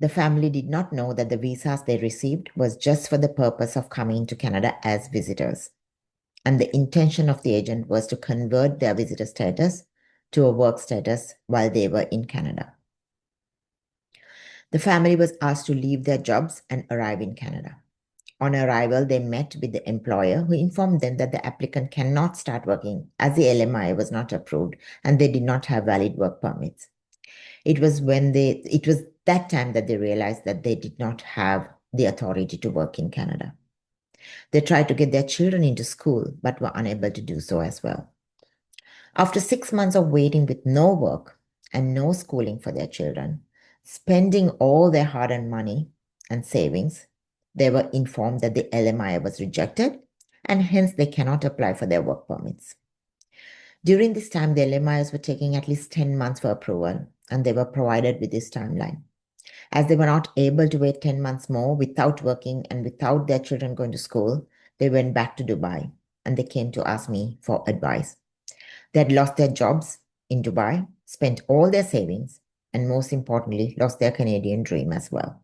The family did not know that the visas they received was just for the purpose of coming to Canada as visitors. And the intention of the agent was to convert their visitor status to a work status while they were in Canada. The family was asked to leave their jobs and arrive in Canada. On arrival, they met with the employer who informed them that the applicant cannot start working as the LMI was not approved and they did not have valid work permits. It was that time that they realized that they did not have the authority to work in Canada. They tried to get their children into school, but were unable to do so as well. After 6 months of waiting with no work and no schooling for their children, spending all their hard-earned money and savings, they were informed that the LMI was rejected and hence they cannot apply for their work permits. During this time, the LMIs were taking at least 10 months for approval and they were provided with this timeline. As they were not able to wait 10 months more without working and without their children going to school, they went back to Dubai and they came to ask me for advice. They had lost their jobs in Dubai, spent all their savings, and most importantly, lost their Canadian dream as well.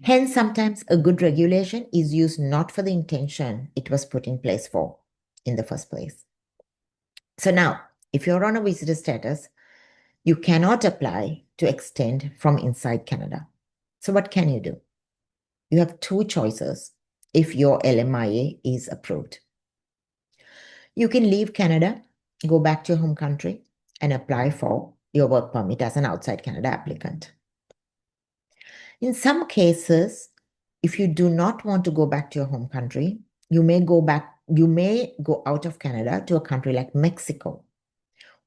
Hence, sometimes a good regulation is used not for the intention it was put in place for in the first place. So now, if you're on a visitor status, you cannot apply to extend from inside Canada. So what can you do? You have two choices if your LMIA is approved. You can leave Canada, go back to your home country, and apply for your work permit as an outside Canada applicant. In some cases, if you do not want to go back to your home country, you may go out of Canada to a country like Mexico,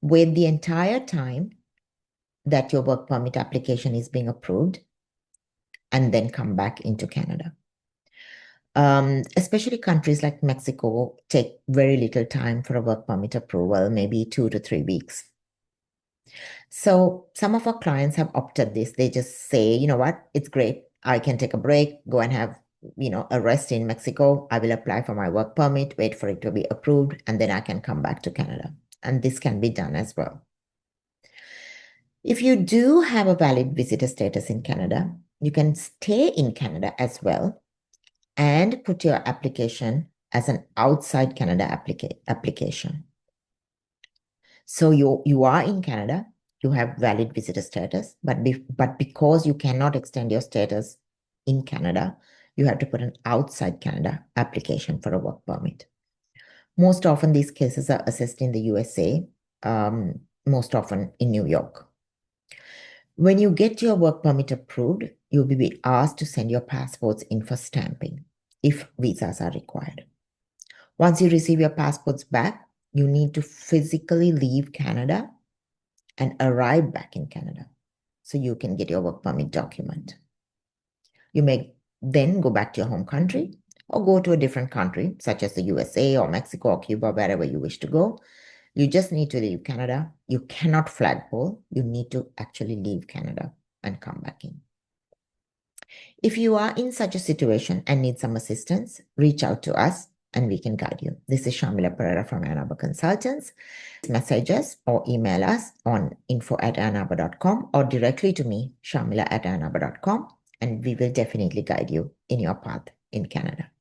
where the entire time that your work permit application is being approved, and then come back into Canada. Especially countries like Mexico take very little time for a work permit approval, maybe 2 to 3 weeks. So some of our clients have opted this. They just say, you know what, it's great. I can take a break, go and have, a rest in Mexico. I will apply for my work permit, wait for it to be approved, and then I can come back to Canada. And this can be done as well. If you do have a valid visitor status in Canada, you can stay in Canada as well and put your application as an outside Canada application. So you are in Canada, you have valid visitor status, but because you cannot extend your status in Canada, you have to put an outside Canada application for a work permit. Most often these cases are assessed in the USA, most often in New York. When you get your work permit approved, you'll be asked to send your passports in for stamping if visas are required. Once you receive your passports back, you need to physically leave Canada and arrive back in Canada so you can get your work permit document. You may then go back to your home country or go to a different country, such as the USA or Mexico or Cuba, wherever you wish to go. You just need to leave Canada. You cannot flagpole. You need to actually leave Canada and come back in. If you are in such a situation and need some assistance, reach out to us and we can guide you. This is Sharmila Pereira from Ann Arbor Consultants. Message us or email us on info@annarbor.com or directly to me, sharmila@annarbor.com, and we will definitely guide you in your path in Canada.